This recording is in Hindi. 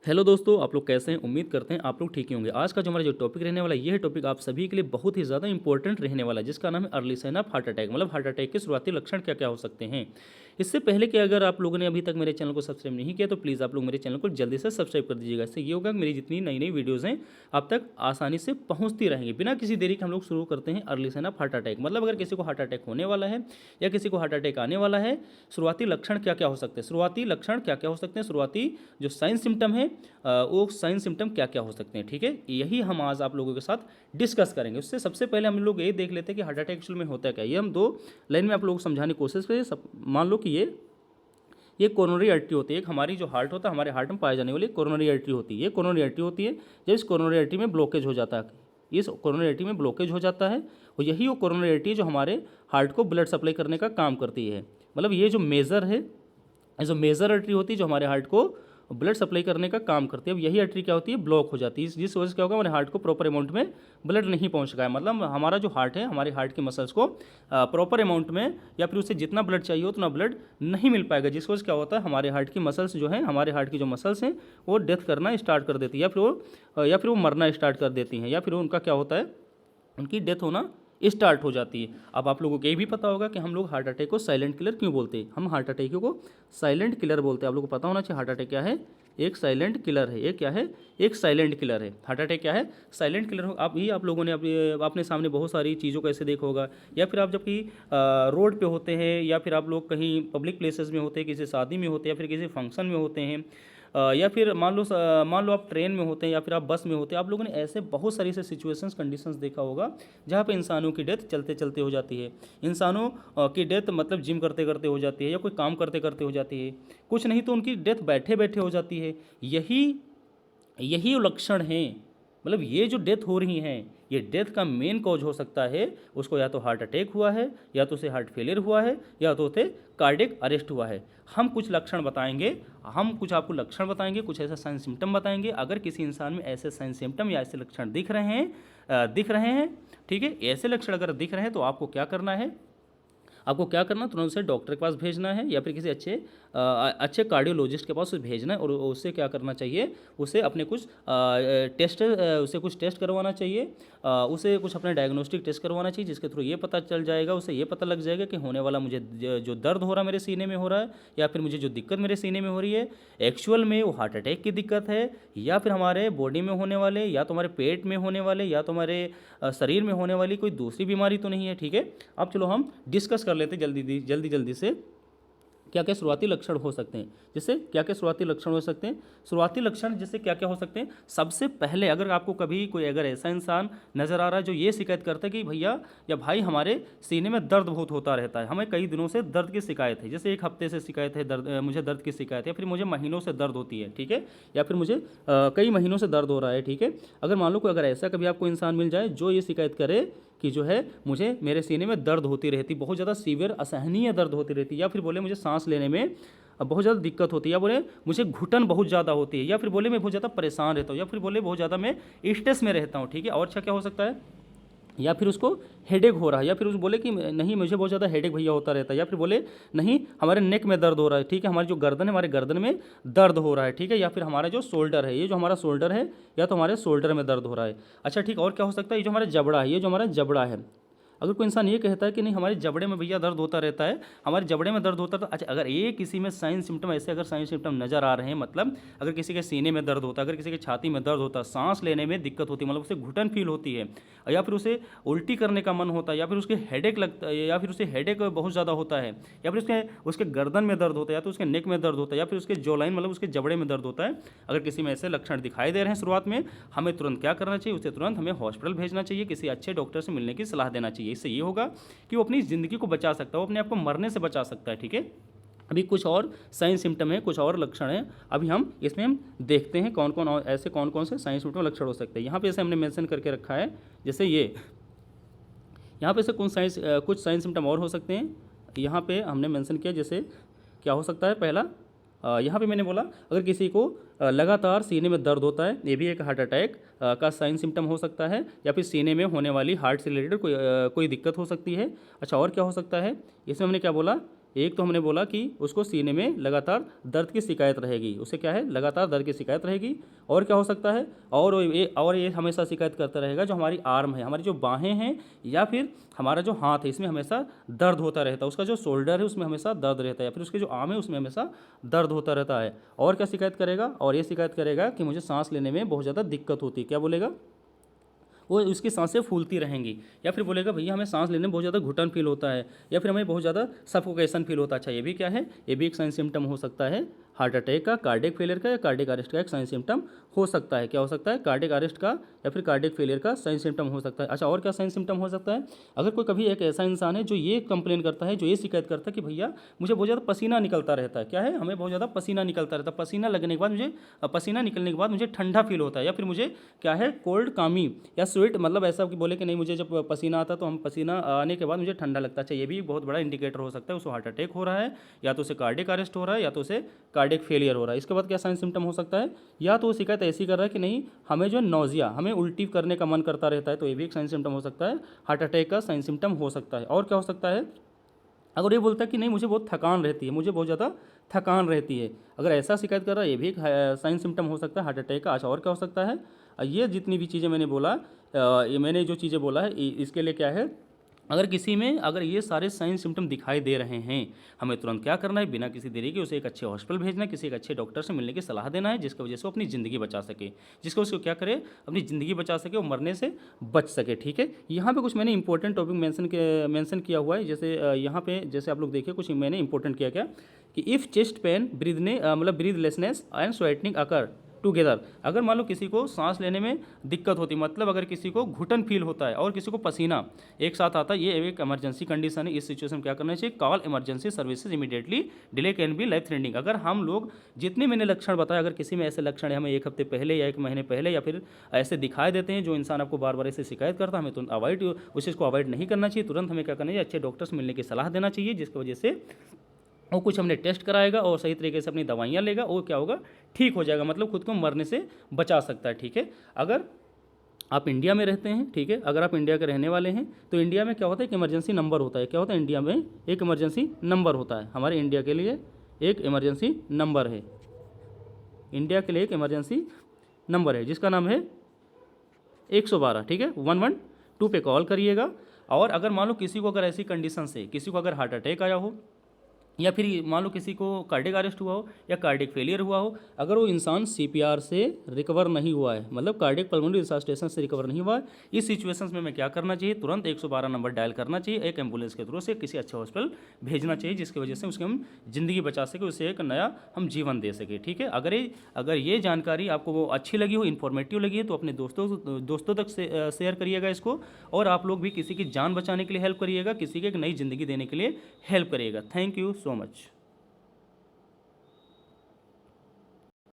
हेलो दोस्तों, आप लोग कैसे हैं? उम्मीद करते हैं आप लोग ठीक ही होंगे। आज का जो हमारा जो टॉपिक रहने वाला है, ये है टॉपिक आप सभी के लिए बहुत ही ज़्यादा इंपॉर्टेंट रहने वाला है, जिसका नाम है early sign of heart attack. मतलब हार्ट अटैक के शुरुआती लक्षण क्या क्या हो सकते हैं। इससे पहले कि अगर आप लोगों ने अभी तक मेरे चैनल को सब्सक्राइब नहीं किया तो प्लीज़ आप लोग मेरे चैनल को जल्दी से सब्सक्राइब कर दीजिएगा। इससे ये होगा कि मेरी जितनी नई नई वीडियोज़ हैं आप तक आसानी से पहुँचती रहेंगी। बिना किसी देरी के हम लोग शुरू करते हैं early sign of heart attack. मतलब अगर किसी को हार्ट अटैक होने वाला है या किसी को हार्ट अटैक आने वाला है, शुरुआती लक्षण क्या क्या हो सकते हैं, शुरुआती लक्षण क्या क्या हो सकते हैं, शुरुआती जो साइन सिम्टम है वो साइन सिम्टम क्या क्या हो सकते हैं। ठीक है, यही हम आज आप लोगों के साथ डिस्कस करेंगे। उससे सबसे पहले हम लोग ये देख लेते हैं कि हार्ट अटैक एक्चुअल में होता क्या है। ये हम दो लाइन में आप लोगों को समझाने की कोशिश करें। सब मान लो कि ये कोरोनरी आर्टरी होती है। एक हमारी जो हार्ट होता है, हमारे हार्ट में पाई जाने वाली कोरोनरी आर्टरी होती है। ये कोरोनरी आर्टरी होती है। जब इस कोरोनरी आर्टरी में ब्लॉकेज हो जाता है, इस कोरोनरी आर्टरी में ब्लॉकेज हो जाता है, और यही वो कोरोनरी आर्टरी जो हमारे हार्ट को ब्लड सप्लाई करने का काम करती है। मतलब ये जो मेजर है, जो मेजर आर्टरी होती है जो हमारे हार्ट को ब्लड सप्लाई करने का काम करती है। अब यही आर्टरी क्या होती है, ब्लॉक हो जाती है। जिस वजह से क्या होगा, हमारे हार्ट को प्रॉपर अमाउंट में ब्लड नहीं पहुंच रहा है। मतलब हमारा जो हार्ट है, हमारे हार्ट के मसल्स को प्रॉपर अमाउंट में या फिर उसे जितना ब्लड चाहिए उतना ब्लड नहीं मिल पाएगा। जिस वजह से क्या होता है, हमारे हार्ट की मसल्स जो है, हमारे हार्ट की जो मसल्स हैं वो डेथ करना स्टार्ट कर देती है, या फिर वो मरना स्टार्ट कर देती हैं, या फिर उनका क्या होता है, उनकी डेथ होना स्टार्ट हो जाती है। अब आप लोगों को ये भी पता होगा कि हम लोग हार्ट अटैक को साइलेंट किलर क्यों बोलते हैं। हम हार्ट अटैक को साइलेंट किलर बोलते हैं। आप लोगों को पता होना चाहिए हार्ट अटैक क्या है, एक साइलेंट किलर है। ये क्या है, एक साइलेंट किलर है। हार्ट अटैक क्या है, साइलेंट किलर हो। आप लोगों ने अपने सामने बहुत सारी चीज़ों को ऐसे देखा होगा, या फिर आप जब कि रोड पे होते हैं, या फिर आप लोग कहीं पब्लिक प्लेसेस में होते हैं, किसी शादी में होते हैं, या फिर किसी फंक्शन में होते हैं, या फिर मान लो आप ट्रेन में होते हैं, या फिर आप बस में होते हैं। आप लोगों ने ऐसे बहुत सारी ऐसे सिचुएशंस, कंडीशंस देखा होगा जहाँ पे इंसानों की डेथ चलते चलते हो जाती है। इंसानों की डेथ मतलब जिम करते करते हो जाती है, या कोई काम करते करते हो जाती है, कुछ नहीं तो उनकी डेथ बैठे बैठे हो जाती है। यही यही लक्षण हैं। मतलब ये जो डेथ हो रही हैं, ये डेथ का मेन कॉज हो सकता है, उसको या तो हार्ट अटैक हुआ है, या तो उसे हार्ट फेलियर हुआ है, या तो उसे कार्डियक अरेस्ट हुआ है। हम कुछ लक्षण बताएंगे, हम कुछ आपको लक्षण बताएंगे, कुछ ऐसा साइन सिम्टम बताएंगे। अगर किसी इंसान में ऐसे साइन सिम्टम या ऐसे लक्षण दिख रहे हैं, ठीक है, ऐसे लक्षण अगर दिख रहे हैं तो आपको क्या करना है, आपको क्या करना, तुरंत उसे डॉक्टर के पास भेजना है, या फिर किसी अच्छे कार्डियोलॉजिस्ट के पास उसे भेजना है। और उससे क्या करना चाहिए, उसे अपने कुछ उसे कुछ टेस्ट करवाना चाहिए, उसे कुछ अपने डायग्नोस्टिक टेस्ट करवाना चाहिए, जिसके थ्रू ये पता चल जाएगा, उसे ये पता लग जाएगा कि होने वाला मुझे जो दर्द हो रहा है मेरे सीने में हो रहा है, या फिर मुझे जो दिक्कत मेरे सीने में हो रही है, एक्चुअल में वो हार्ट अटैक की दिक्कत है, या फिर हमारे बॉडी में होने वाले, या तो हमारे पेट में होने वाले, या तो हमारे शरीर में होने वाली कोई दूसरी बीमारी तो नहीं है। ठीक है, अब चलो हम डिस्कस कर लेते जल्दी जल्दी से क्या क्या शुरुआती लक्षण हो सकते हैं। जैसे क्या क्या शुरुआती लक्षण हो सकते हैं, शुरुआती लक्षण जैसे क्या क्या हो सकते हैं। सबसे पहले अगर आपको कभी कोई अगर ऐसा इंसान नज़र आ रहा है जो ये शिकायत करता है कि भैया या भाई हमारे सीने में दर्द बहुत होता रहता है, हमें कई दिनों से दर्द की शिकायत है, जैसे एक हफ्ते से शिकायत है, मुझे दर्द की शिकायत है, फिर मुझे महीनों से दर्द होती है, ठीक है, या फिर मुझे कई महीनों से दर्द हो रहा है, ठीक है। अगर मान लो कोई अगर ऐसा कभी आपको इंसान मिल जाए जो ये शिकायत करे कि जो है मुझे मेरे सीने में दर्द होती रहती, बहुत ज़्यादा सीवियर असहनीय दर्द होती रहती, या फिर बोले मुझे सांस लेने में बहुत ज़्यादा दिक्कत होती है, या बोले मुझे घुटन बहुत ज़्यादा होती है, या फिर बोले मैं बहुत ज़्यादा परेशान रहता हूँ, या फिर बोले बहुत ज़्यादा मैं स्ट्रेस में रहता हूँ, ठीक है। और अच्छा क्या हो सकता है, या फिर उसको हेडेक हो रहा है, या फिर उस बोले कि नहीं मुझे बहुत ज़्यादा हेडेक भैया होता रहता है, या फिर बोले नहीं हमारे नेक में दर्द हो रहा है, ठीक है, हमारी जो गर्दन है, हमारे गर्दन में दर्द हो रहा है, ठीक है, या फिर हमारा जो शोल्डर है, ये जो हमारा शोल्डर है, या तो हमारे शोल्डर में दर्द हो रहा है। अच्छा ठीक, और क्या हो सकता है, ये जो हमारा जबड़ा है, ये जो हमारा जबड़ा है, अगर कोई इंसान ये कहता है कि नहीं हमारे जबड़े में भैया दर्द होता रहता है, हमारे जबड़े में दर्द होता है, तो अच्छा अगर ये किसी में साइन सिम्टम, ऐसे अगर साइन सिम्टम नज़र आ रहे हैं, मतलब अगर किसी के सीने में दर्द होता है, अगर किसी के छाती में दर्द होता है, सांस लेने में दिक्कत होती है, मतलब उसे घुटन फील होती है, या फिर उसे उल्टी करने का मन होता है, या फिर उसके हेडेक लगता है, या फिर उसे हेडेक बहुत ज़्यादा होता है, या फिर उसके उसके गर्दन में दर्द होता है, या तो उसके नेक में दर्द होता है, या फिर उसके जॉलाइन मतलब उसके जबड़े में दर्द होता है, अगर किसी में ऐसे लक्षण दिखाई दे रहे हैं शुरुआत में, हमें तुरंत क्या करना चाहिए, उसे तुरंत हमें हॉस्पिटल भेजना चाहिए, किसी अच्छे डॉक्टर से मिलने की सलाह देना चाहिए। इससे ये होगा कि वो अपनी ज़िंदगी को बचा सकता है, वो अपने आप को मरने से बचा सकता है, ठीक है। अभी कुछ और साइन सिम्टम है, कुछ और लक्षण हैं, अभी हम इसमें हम देखते हैं कौन कौन और ऐसे कौन कौन से साइन सिम्टम लक्षण हो सकते हैं। यहाँ पे ऐसे हमने मेंशन करके रखा है, जैसे ये यहाँ पे से कुछ साइन सिम्टम और हो सकते हैं, यहाँ पे हमने मेंशन किया, जैसे क्या हो सकता है, पहला यहाँ पे मैंने बोला अगर किसी को लगातार सीने में दर्द होता है, ये भी एक हार्ट अटैक का साइन सिम्टम हो सकता है, या फिर सीने में होने वाली हार्ट से रिलेटेड कोई दिक्कत हो सकती है। अच्छा और क्या हो सकता है, इसमें हमने क्या बोला एक तो हमने बोला कि उसको सीने में लगातार दर्द की शिकायत रहेगी, उसे क्या है, लगातार दर्द की शिकायत रहेगी। और क्या हो सकता है, और ये हमेशा शिकायत करता रहेगा जो हमारी आर्म है, हमारी जो बाहें हैं या फिर हमारा जो हाथ है, इसमें हमेशा दर्द होता रहता है। उसका जो शोल्डर है उसमें हमेशा दर्द रहता है, या फिर उसके जो आर्म है उसमें हमेशा दर्द होता रहता है। और क्या शिकायत करेगा, और ये शिकायत करेगा कि मुझे सांस लेने में बहुत ज़्यादा दिक्कत होती है। क्या बोलेगा, वो उसकी सांसें फूलती रहेंगी। या फिर बोलेगा भैया हमें सांस लेने में बहुत ज़्यादा घुटन फील होता है, या फिर हमें बहुत ज़्यादा सफोकेशन फील होता है। अच्छा, ये भी क्या है, ये भी एक साइन सिम्टम हो सकता है हार्ट अटैक का, कार्डियक फेलियर का या कार्डियक अरेस्ट का एक साइन सिम्टम हो सकता है। क्या हो सकता है, कार्डियक अरेस्ट का या फिर कार्डियक फेलियर का साइन सिम्टम हो सकता है। अच्छा, और क्या साइन सिम्टम हो सकता है, अगर कोई कभी एक ऐसा इंसान है जो ये कंप्लेन करता है, जो ये शिकायत करता है कि भैया मुझे बहुत ज़्यादा पसीना निकलता रहता है, क्या है, हमें बहुत ज़्यादा पसीना निकलता रहता है, पसीना लगने के बाद मुझे पसीना निकलने के बाद मुझे ठंडा फील होता है, या फिर मुझे क्या है, कोल्ड कामी या स्वेट, मतलब ऐसा कि बोले कि नहीं मुझे जब पसीना आता है तो हम पसीना आने के बाद मुझे ठंडा लगता है। अच्छा, ये भी बहुत बड़ा इंडिकेटर हो सकता है उसको हार्ट अटैक हो रहा है, या तो उसे कार्डियक अरेस्ट हो रहा है, या तो उसे कार्डियक फेलियर हो रहा है। इसके बाद क्या साइन सिम्टम हो सकता है, या तो वो शिकायत ऐसी कर रहा है कि नहीं हमें जो नौजिया, हमें उल्टी करने का मन करता रहता है, तो ये भी एक साइन सिम्टम हो सकता है, हार्ट अटैक का साइन सिम्टम हो सकता है। और क्या हो सकता है, अगर ये बोलता है कि नहीं मुझे बहुत थकान रहती है, मुझे बहुत ज़्यादा थकान रहती है, अगर ऐसा शिकायत कर रहा है, ये भी एक साइन सिम्टम हो सकता है हार्ट अटैक का। अच्छा, और क्या हो सकता है, ये जितनी भी चीज़ें मैंने बोला, ये मैंने जो चीज़ें बोला है इसके लिए क्या है, अगर किसी में अगर ये सारे साइन सिम्टम दिखाई दे रहे हैं, हमें तुरंत क्या करना है, बिना किसी देरी के उसे एक अच्छे हॉस्पिटल भेजना है, किसी एक अच्छे डॉक्टर से मिलने की सलाह देना है, जिसकी वजह से वो अपनी ज़िंदगी बचा सके, जिसको उसको क्या करे, अपनी ज़िंदगी बचा सके, वो मरने से बच सके। ठीक है, यहाँ पे कुछ मैंने इंपॉर्टेंट टॉपिक मेंशन किया हुआ है, जैसे यहाँ पे जैसे आप लोग देखिए कुछ मैंने इंपॉर्टेंट किया क्या, कि इफ़ चेस्ट पेन मतलब ब्रीदलेसनेस एंड स्वेटनिंग अकर टुगेदर, अगर मान लो किसी को सांस लेने में दिक्कत होती, मतलब अगर किसी को घुटन फील होता है और किसी को पसीना एक साथ आता है, ये एक इमरजेंसी कंडीशन है। इस सिचुएशन में क्या करना चाहिए, call emergency services immediately, delay can be life threatening. अगर हम लोग जितने मैंने लक्षण बताए, अगर किसी में ऐसे लक्षण है, हमें एक हफ्ते पहले या एक महीने पहले या फिर ऐसे दिखाई देते हैं, जो इंसान आपको बार बार ऐसे शिकायत करता है, हमें तुरंत उस चीज़ को अवॉइड नहीं करना चाहिए, तुरंत हमें क्या करना चाहिए, अच्छे डॉक्टर से मिलने की सलाह देना चाहिए, जिसकी वजह से वो कुछ हमने टेस्ट कराएगा और सही तरीके से अपनी दवाइयाँ लेगा, वो क्या होगा, ठीक हो जाएगा, मतलब खुद को मरने से बचा सकता है। ठीक है, अगर आप इंडिया में रहते हैं, ठीक है, अगर आप इंडिया के रहने वाले हैं, तो इंडिया में क्या होता है, एक इमरजेंसी नंबर होता है। क्या होता है, इंडिया में एक इमरजेंसी नंबर होता है, हमारे इंडिया के लिए एक इमरजेंसी नंबर है, इंडिया के लिए एक इमरजेंसी नंबर है जिसका नाम है 112। ठीक है, 112 पे कॉल करिएगा। और अगर मान लो किसी को अगर ऐसी कंडीशन से, किसी को अगर हार्ट अटैक आया हो, या फिर मान लो किसी को कार्डियक अरेस्ट हुआ हो या कार्डियक फेलियर हुआ हो, अगर वो इंसान सीपीआर से रिकवर नहीं हुआ है, मतलब कार्डियक पल्मोनरी रिससिटेशन से रिकवर नहीं हुआ है, इस सिचुएशंस में हमें क्या करना चाहिए, तुरंत 112 नंबर डायल करना चाहिए, एक एम्बुलेंस के थ्रू से किसी अच्छे हॉस्पिटल भेजना चाहिए, जिसकी वजह से उसकी हम ज़िंदगी बचा सके, उसे एक नया हम जीवन दे सके। ठीक है, अगर ये जानकारी आपको वो अच्छी लगी हो, इन्फॉर्मेटिव लगी है, तो अपने दोस्तों तक शेयर करिएगा इसको, और आप लोग भी किसी की जान बचाने के लिए हेल्प करिएगा, किसी की एक नई ज़िंदगी देने के लिए हेल्प करिएगा। Thank you so much.